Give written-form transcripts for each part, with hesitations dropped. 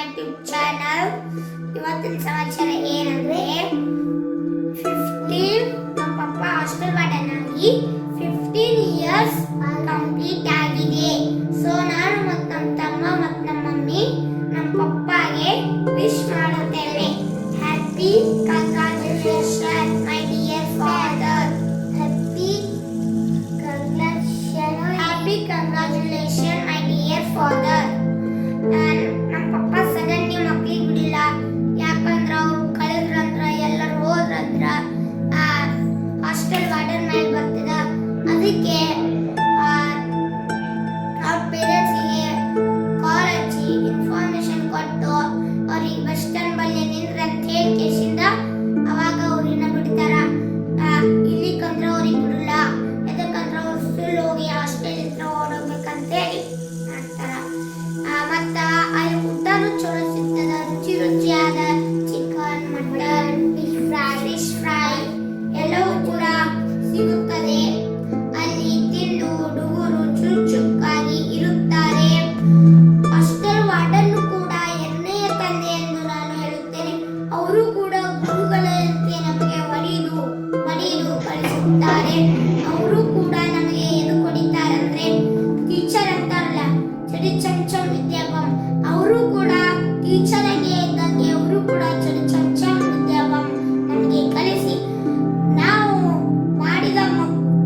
YouTube channel. ಇವತ್ತಿನ ಸಮಾಚಾರ ಏನಂದ್ರೆ 15 ನಮ್ಮ ಪಪ್ಪ ಹಾಸ್ಟೆಲ್ ವಾರ್ಡನ್ ಆಗಿ 15 ಇಯರ್ಸ್ ಕಂಪ್ಲೀಟ್ ಆಗಿದೆ. ಸೊ ನಾನು ಮತ್ತು ನಮ್ಮ ತಮ್ಮ ಮತ್ತು ನಮ್ಮ ಮಮ್ಮಿ ನಮ್ಮ ಪಪ್ಪಾಗೆ ವಿಶ್ ಮಾಡುತ್ತೇವೆ. Happy congratulation my dear father. Happy congratulation my dear father. ನಮ್ಮ ಪಪ್ಪ ಸಡನ್ಲಿ ಮಕ್ಳಿಗೆ ಬಿಡಿಲ್ಲ, ಯಾಕಂದ್ರೆ ಅವರು ಕಳೆದ್ರಂದ್ರ ಎಲ್ಲರೂ ಹೋದ್ರಂದ್ರ ಹಾಸ್ಟೆಲ್ ವಾರ್ಡನ್ ಮೇಲೆ ಬರ್ತದ. ಅದಕ್ಕೆ ಅವ್ರ ಪೇರೆಂಟ್ಸಿಗೆ ಕಾಲ್ ಹಚ್ಚಿ ಇನ್ಫಾರ್ಮೇಶನ್ ಕೊಟ್ಟು ಅವ್ರಿಗೆ ಬಸ್ ಸ್ಟ್ಯಾಂಡ್ ಬಲ್ಲಿ ನಿಂದ್ರೆ ಅಂತ ಹೇಳಿ ಕೇಸಿಂದ ಅವಾಗ ಅವ್ರನ್ನ ಬಿಡ್ತಾರ. ಇಲ್ಲಿಕಂದ್ರೆ ಅವ್ರಿಗೆ ಬಿಡಲ್ಲ, ಯಾಕಂದ್ರೆ ಅವ್ರು ಫುಲ್ ಹೋಗಿ ಹಾಸ್ಟೆಲ್ ಹತ್ರ ಓಡೋಗ್ಬೇಕಂತೇಳಿ ಮಾಡ್ತಾರ. ಮತ್ತ ಅಲ್ಲಿ ಊಟನೂ ಚಲೋ ಸಿಗ್ತದ, ರುಚಿ ರುಚಿಯಾದ ಚಿಕನ್, ಮಟನ್, ಫಿಶ್ ಫ್ರೈ ಎಲ್ಲವೂ ಕೂಡ ಸಿಗುತ್ತದೆ. ಅಲ್ಲಿ ತಿಂದು ಹುಡುಗರು ಚುರುಕ್ ಚುರುಕಾಗಿ ಇರುತ್ತಾರೆ. ಹಾಸ್ಟೆಲ್ ವಾರ್ಡನ್ ಕೂಡ ಎರಡನೆಯ ತಂದೆ ಎಂದು ನಾನು ಹೇಳುತ್ತೇನೆ. ಅವರು ಕೂಡ ಗುರುಗಳಂತೆ ನಮಗೆ ಹೊಡೆದು ಕಳಿಸುತ್ತಾರೆ. ಅವರು ಕೂಡ ನಮಗೆ ಎದು ಕೊಡಿತಾರೆ ಅಂದ್ರೆ ಟೀಚರ್ ಅಂತಾರಲ್ಲ, ಚಡಿ ಚಮಚಂ ವಿದ್ಯಾಭಂ, ಅವರು ಕೂಡ ಟೀಚರ್ ಆಗಿ ಇದ್ದಂಗೆ ಅವರು ಕೂಡ ಚಡಿ ಚಮಚಂ ವಿದ್ಯಾಭಂ ನಮಗೆ ಕಲಿಸಿ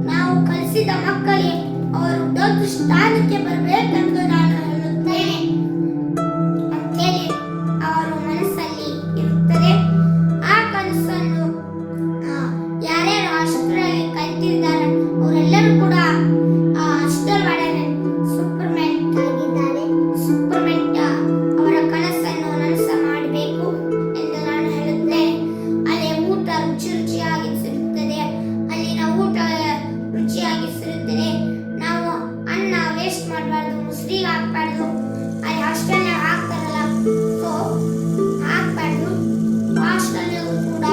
ನಾವು ಕಲಿಸಿದ ಮಕ್ಕಳಿಗೆ ಅವರು ದೊಡ್ಡ ಸ್ಥಾನಕ್ಕೆ ಬರಬೇಕೆಂದು ನಾನು ಹೇಳುತ್ತೇನೆ ಅಂತೇಳಿ ಅವರ ಮನಸ್ಸಲ್ಲಿ ಇರುತ್ತದೆ. ಆ ಕನಸನ್ನು ಯಾರ್ಯಾರು ಹಾಸ್ಟೆಲ್ ಕಲಿತಿದ್ದಾರೆ ಅವರೆಲ್ಲರೂ ಕೂಡ ಹಾಸ್ಟೆಲ್ ವಾರ್ಡನ್ ಸೂಪರ್ಮೆಂಟ್ ಆಗಿದ್ದಾರೆ. ಸೂಪರ್ಮೆಂಟ್ ಅವರ ಕನಸನ್ನು ನನಸು ಮಾಡಬೇಕು ಎಂದು ನಾನು ಹೇಳುತ್ತೇನೆ. ಅಲ್ಲಿ ಊಟ ರುಚಿ ರುಚಿಯಾಗಿ ಸಿರುತ್ತದೆ, ಅಲ್ಲಿನ ಊಟ ರುಚಿಯಾಗಿ ಸಿರುತ್ತದೆ. ನಾವು ಅನ್ನ ವೇಸ್ಟ್ ಮಾಡಬಾರ್ದು, ಮುಸ್ಲಿಗೆ ಹಾಕ್ಬಾರ್ದು. ಅಲ್ಲಿ ಹಾಸ್ಟೆಲ್ನಾಗ ಹಾಕ್ತಾರಲ್ಲ, ಸೊ ಹಾಕ್ಬಾರ್ದು. ಹಾಸ್ಟೆಲ್ನಾಗೂ ಕೂಡ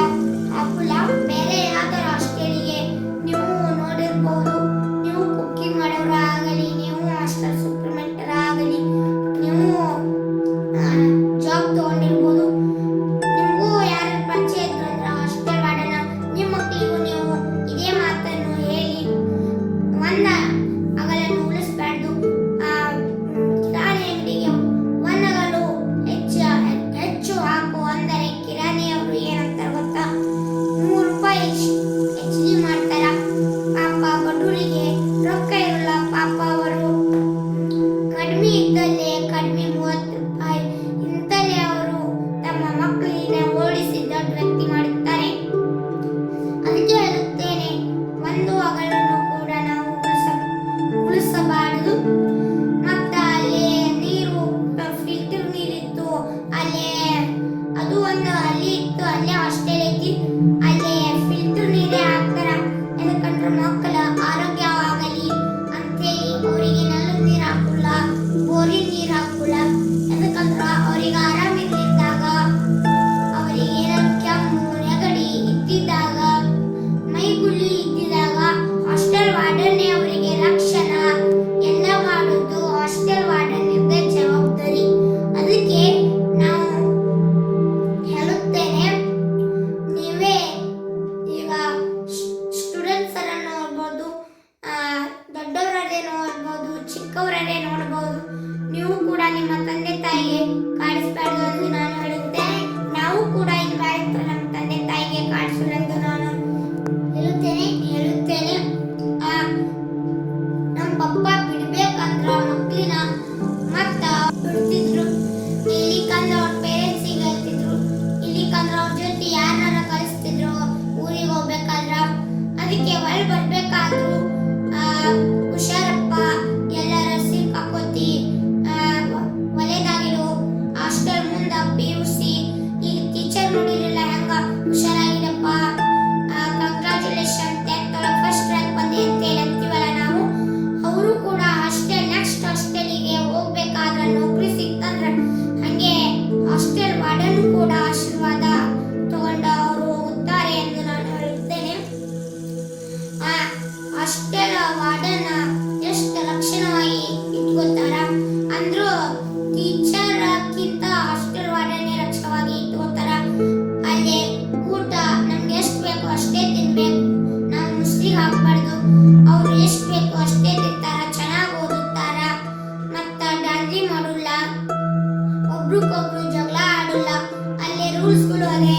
ಹಾಕಲ್ಲ. ಬೇರೆ ಯಾವ್ದಾರು ಹಾಸ್ಟೆಲಿಗೆ ನೀವು ನೋಡಿರ್ಬೋದು, ನೀವು ಕುಕ್ಕಿಂಗ್ ಮಾಡೋರು ಆಗಲಿ, ನೀವು ಹಾಸ್ಟೆಲ್ ಸೂಪರ್ಮೆಂಟರ್ ಆಗಲಿ, ನೀವು ಜಾಬ್ ತಗೊಂಡಿರ್ಬೋದು. ನಿಮಗೂ ಯಾರು ಪರಿಚಯ ಇದ್ರು ಅಂದ್ರೆ ಹಾಸ್ಟೆಲ್ ವಾರ್ಡನ ನಿಮ್ಮ ಮಕ್ಕಳಿಗೂ ನೀವು ಇದೇ ಮಾತನ್ನು ಹೇಳಿ ಒಂದ ಅಗಲನ್ನು ಉಳಿಸ್ಬಾರ್ದು. ಕಿರಾಣಿ ಅಂಗಡಿಗೆ ಒಂದಗಲು ಹೆಚ್ಚು ಹಾಕು ಅಂದರೆ ಕಿರಾಣಿಯವರು ಏನಂತಾರೆ ಗೊತ್ತಾ, 3 ರೂಪಾಯಿ ಹೆಚ್ಚಿಗೆ ಮಾಡ್ತಾರ. ಪಾಪ ಬಡವರಿಗೆ ರೊಕ್ಕ ಇರಲ್ಲ, ಪಾಪ ಅವರು ಕಡಿಮೆ ಇದ್ದಲ್ಲೇ ಕಡಿಮೆ 30 ರೂಪಾಯಿ ಇಂತಲೇ ಅವರು ತಮ್ಮ ಮಕ್ಕಳಿನ ಓಡಿಸಿ ದೊಡ್ಡ ವ್ಯಕ್ತಿ ಮಾಡುತ್ತಾರೆ. ಅದಕ್ಕೆ ಹೇಳುತ್ತೇನೆ, ಒಂದು ಅಗಲನ್ನು ಕೂಡ ನಾವು ಉಳಿಸಬಾರದು. ಮತ್ತ ಅಲ್ಲಿ ನೀರು ಫಿಲ್ಟರ್ ನೀರಿತ್ತು, ಅಲ್ಲೇ ಅದು ಒಂದು ಅಲ್ಲಿ ಇತ್ತು, ಅಲ್ಲೇ ಹಾಸ್ಟೆಲ್ ಐತಿ, ಅಲ್ಲೇ ಫಿಲ್ಟರ್ ನೀರೇ ಹಾಕ್ತಾರ. ಯಾಕಂದ್ರೆ ಮಕ್ಕಳ ಆರೋಗ್ಯವಾಗಲಿ ಅಂತೇಳಿ ಅವರಿಗೆ ನಲ್ಲದ ನೀರು ಹಾಕಲ್ಲ, ಬೋರಿನ ನೀರು ಹಾಕಲ್ಲ. ಯಾಕಂದ್ರೆ ಅವರಿಗೆ ಆರಾಮಿರ್ಲಿದ್ದಾಗ, ಅವರಿಗೆ ಏನಾದ್ರು ಕೆಮ್ಮು ನೆಗಡಿ ಇದ್ದಿದ್ದಾಗ, ಮೈಗುಳ್ಳಿ ಇದ್ದಿದ್ದಾಗ ಹಾಸ್ಟೆಲ್ ವಾರ್ಡನ್ನೇ ಅವರಿಗೆ ರಕ್ಷಣಾ ಎಲ್ಲ ಮಾಡುವುದು ಹಾಸ್ಟೆಲ್ ವಾರ್ಡನ್ ಜವಾಬ್ದಾರಿ. ಅದಕ್ಕೆ ನಾವು ಹೇಳುತ್ತೇನೆ, ನೀವೇ ಈಗ ಸ್ಟೂಡೆಂಟ್ಸ್ ಅನ್ನ ನೋಡ್ಬೋದು, ದೊಡ್ಡವರನ್ನೇ ನೋಡ್ಬೋದು, ಚಿಕ್ಕವರನ್ನೇ ನೋಡ್ಬೋದು. ನೀವು ಕೂಡ ನಿಮ್ಮ ತಂದೆ ತಾಯಿಗೆ ಕಾಡಿಸಬಾರ್ದು ಎಂದು ನಾನು ಹೇಳುತ್ತೇನೆ. ನಾವು ಕೂಡ ಇದು ಬಾಳಿದ್ರೆ ನಮ್ಮ ತಂದೆ ತಾಯಿಗೆ ಕಾಡಿಸಲೆಂದು ನಾನು ಹೇಳುತ್ತೇನೆ. ನಮ್ಮ ಪಪ್ಪ ಬಿಡ್ಬೇಕಂದ್ರ ಮಕ್ಕಳಿನ ಮತ್ತ ಬಿಡ್ತಿದ್ರು. ಇಲ್ಲಿಕಂದ್ರೆ ಅವ್ರ ಪೇರೆಂಟ್ಸಿಗೆ ಹೇಳ್ತಿದ್ರು, ಇಲ್ಲಿಕಂದ್ರೆ ಅವ್ರ ಜೊತೆ ಯಾರನ್ನ ಕಳಿಸ್ತಿದ್ರು ಊರಿಗೆ ಹೋಗ್ಬೇಕಾದ್ರ. ಅದಕ್ಕೆ ಹೊರಗೆ ಬರ್ಬೇಕಾದ್ರು ಹುಷಾರಪ್ಪ, ಎಲ್ಲರ ಸಿಕ್ಕಾಕೋತಿ, ಒಲೆದಾಗಿರು, ಹಾಸ್ಟೆಲ್ ಮುಂದ PUC ಈಗ ಟೀಚರ್ ನೋಡಿರಲಿಲ್ಲ ಹೆಂಗ ಹುಷಾರಾಗಿರಪ್ಪ, ಕಂಗ್ರಾಚುಲೇಷನ್ 10th ಒಳಗೆ ಫಸ್ಟ್ ರ್ಯಾಂಕ್ ಬಂದಿ ಅಂತೇಳಿ ಅಂತೀವಲ್ಲ ನಾವು. ಅವರು ಕೂಡ ನೆಕ್ಸ್ಟ್ ಹಾಸ್ಟೆಲಿಗೆ ಹೋಗ್ಬೇಕಾದ್ರೆ ನೌಕರಿ ಸಿಗ್ತಾ ಒಬ್ರಿಗೊಬ್ರು ಜಗಳ ಆಡಲ್ಲ. ಅಲ್ಲಿ ರೂಲ್ಸ್ಗಳು ಅದೇ,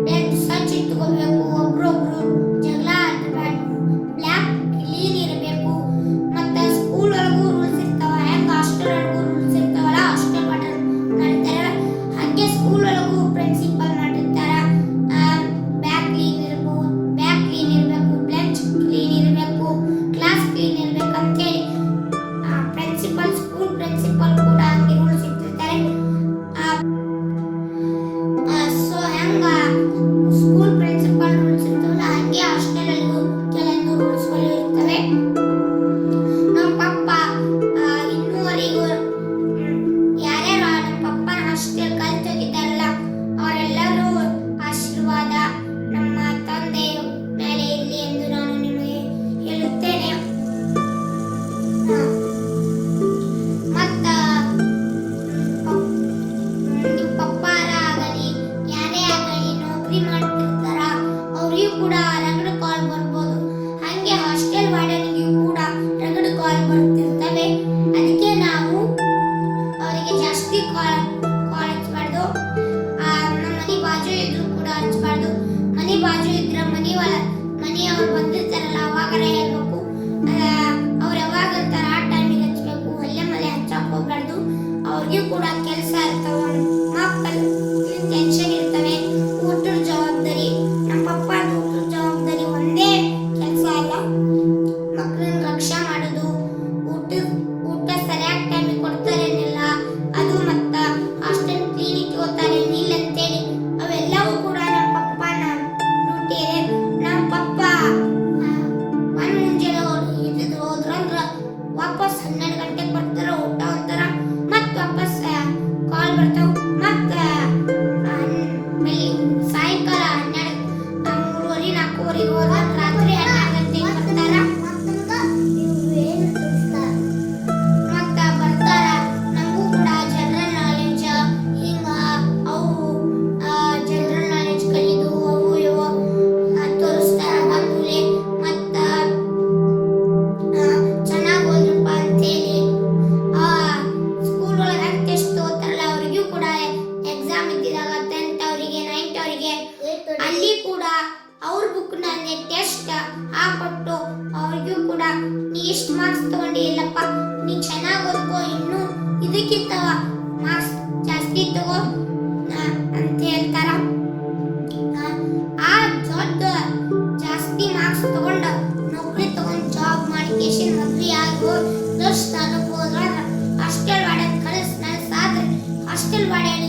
ಬೆಡ್ ಸ್ವಚ್ಛ ಇಟ್ಕೋಬೇಕು, ಒಬ್ರೊಬ್ರು ಜಗಳ ಆಡಬಾರ್ದು, ಬ್ಲ್ಯಾಕ್ ಕ್ಲೀನ್ ಇರಬೇಕು. ಮತ್ತೆ ಸ್ಕೂಲ್ ಒಳಗೂ ರೂಲ್ಸ್ ಇರ್ತಾವ, ಹೆಂಗ ಹಾಸ್ಟೆಲ್ ಒಳಗೂ ರೂಲ್ಸ್ ಇರ್ತಾವಲ್ಲ, ಹಾಸ್ಟೆಲ್ ವಾರ್ಡನ್ ಮಾಡ್ತಾರ ಹಾಗೆ ಸ್ಕೂಲ್ ಒಳಗೂ ಪ್ರಿನ್ಸಿಪಲ್ ಮಾಡಿರ್ತಾರ. ಬ್ಯಾಗ್ ಕ್ಲೀನ್ ಇರಬೇಕು, ಬೆಂಚ್ ಕ್ಲೀನ್ ಇರಬೇಕು, ಕ್ಲಾಸ್ ಕ್ಲೀನ್ ಇರಬೇಕು ಅಂತೇಳಿ ಪ್ರಿನ್ಸಿಪಲ್, ಸ್ಕೂಲ್ ಪ್ರಿನ್ಸಿಪಲ್ ಕೂಡ ಹಂಗೆ ರೂಲ್ಸ್ ಇಟ್ಟಿರ್ತಾರೆ. ಸೊ ಹೆಂಗ ಸ್ಕೂಲ್ ಪ್ರಿನ್ಸಿಪಲ್ ರೂಲ್ಸ್ ಇರ್ತವಲ್ಲ ಹಂಗೆ ಹಾಸ್ಟೆಲ್ ಅಲ್ಲೂ ಕೆಲವೊಂದು ರೂಲ್ಸ್ಗಳು ಇರ್ತವೆ. ನಮ್ಮ ಪಪ್ಪ ಇನ್ನೂವರೆಗೂ ಯಾರ್ಯಾರು ನಮ್ಮ ಪಪ್ಪನ ಹಾಸ್ಟೆಲ್ ಕಲ್ತೋಗಿದ್ದಾರಲ್ಲ ಅವರೆಲ್ಲರೂ ಆಶೀರ್ವಾದ ನಮ್ಮ ತಂದೆಯ ಮೇಲೆ ಇರಲಿ ಎಂದು ನಾನು ನಿಮಗೆ ಹೇಳುತ್ತೇನೆ. ಮತ್ತ ನಿಮ್ಮ ಪಪ್ಪಾರ ಆಗಲಿ ಯಾರೇ ಆಗಲಿ ನೌಕರಿ ಮಾಡ್ತಿರ್ತಾರ ಅವ್ರಿಗೂ ಕೂಡ ರಗಡ್ ಕಾಲ್ ಬರ್ಬೋದು. ಹಂಗೆ ಹಾಸ್ಟೆಲ್ ವಾರ್ಡನ್ಗಿಗೂ ಕೂಡ ರಗಡ್ ಕಾಲ್ ಬರ್ತಿರ್ತವೆ. ಅದಕ್ಕೆ ನಾವು ಅವರಿಗೆ ಜಾಸ್ತಿ ಕಾಲ್ ಹಚ್ಚಬಾರ್ದು. ನಮ್ಮ ಮನೆ ಬಾಜು ಇದ್ರು ಕೂಡ ಹಚ್ಚಬಾರ್ದು. ಮನೆ ಬಾಜು ಇದ್ರೆ ಮನೆಯವ್ರು ಬಂದಿರ್ತಾರಲ್ಲ ಅವಾಗರ ಹೇಳ್ಬೇಕು. ಅವ್ರು ಯಾವಾಗ ಅಂತಾರ ಆ ಟೈಮಿಗೆ ಹಚ್ಬೇಕು. ಒಳ್ಳೆ ಮನೆ ಹಚ್ಚಕ್ ಹೋಗ್ಬಾರ್ದು. ಅವ್ರಿಗೂ ಕೂಡ ಕೆಲಸ ಇರ್ತಾವ, ಮಕ್ಕಳು ಟೆನ್ಷನ್ ಇರ್ತವೆ. ಊಟದ ಜವಾಬ್ದಾರಿ ನಮ್ಮ ಪಪ್ಪ ಊಟದ ಜವಾಬ್ದಾರಿ ಒಂದೇ ಕೆಲಸ ಅಲ್ಲ, ಮಕ್ಕಳನ್ನ ರಕ್ಷಾ ಮಾಡೋದು, ಊಟ ಸರಿಯಾಗಿ ಟೈಮಿಗೆ ಕೊಡ್ತಾರೇನಿಲ್ಲ ಅದು, ಮತ್ತ ಹಾಸ್ಟೆಲ್ ಕ್ಲೀನ್ ಇಟ್ಕೋತಾರೆ ಇಲ್ಲ ಅಂತೇಳಿ ಅವೆಲ್ಲವೂ ಕೂಡ ನಮ್ಮ ಪಪ್ಪನ ಡ್ಯೂಟಿ ಇದೆ. ನಮ್ಮ ಪಪ್ಪ ಮುಂಜಾನೆ ಹೋದ್ರಂದ್ರ ವಾಪಸ್ 12 ಗಂಟೆಗೆ ಬರ್ತಾರ, ಊಟ ಅಂತಾರ, ಮತ್ ವಾಪಸ್ ಕಾಲ್ ಬರ್ತಾವ. ಮತ್ತ ಸಾಯಂಕಾಲ 3:30 4:00 ಹೋದ್ರ ರಾತ್ರಿ 12 ಗಂಟೆಗೆ ಬರ್ತಾರ. ಮತ್ತ ಬರ್ತಾರ ನಮಗೂ ಕೂಡ ಜನರಲ್ ನಾಲೆಡ್ಜ್ ಹಿಂಗ ಅವು ಜನರಲ್ ನಾಲೆಡ್ಜ್ ಕಲಿದು ಅವು ಇವು ತೋರಿಸ್ತಾರ. ಮತ್ತ ಚೆನ್ನಾಗಿ ಓದ್ರಪ್ಪ ಅಂತೇಳಿ ಸ್ಕೂಲ್ ಒಳಗೆ ಟೆಸ್ಟ್ ತಗೋತಾರಲ್ಲ ಅವ್ರಿಗೂ ಕೂಡ ಎಕ್ಸಾಮ್ ಇದ್ದಿದಾಗ 10th ಅವರಿಗೆ 9th ಅವರಿಗೆ ಅಲ್ಲಿ ಕೂಡ ಅವ್ರ ಬುಕ್ನ ಟೆಸ್ಟ್ ಹಾಕೊಟ್ಟು ಅವ್ರಿಗೂ ಕೂಡ ನೀ ಇಷ್ಟು ಮಾರ್ಕ್ಸ್ ತಗೊಂಡಿ ಇಲ್ಲಪ್ಪ, ನೀ ಚೆನ್ನಾಗಿ ಓದ್ಕೋ, ಇನ್ನೂ ಇದಕ್ಕಿಂತ ಮಾರ್ಕ್ಸ್ ಜಾಸ್ತಿ ತಗೋ ಅಂತ ಹೇಳ್ತಾರ. ಆ ದೊಡ್ಡ ಜಾಸ್ತಿ ಮಾರ್ಕ್ಸ್ ತಗೊಂಡ ನೌಕರಿ ತಗೊಂಡು ಜಾಬ್ ಮಾಡಿ ಕೇಶನ್ ಮದ್ವೆ ಆಗೋ ದೊಡ್ಡ ಸ್ಥಾನಕ್ಕೆ ಹೋದ್ರ ಹಾಸ್ಟೆಲ್ ವಾರ್ಡನ್ ಕಳಿಸ್ ನಡೆಸಾದ್ರೆ ಹಾಸ್ಟೆಲ್ ವಾರ್ಡನ್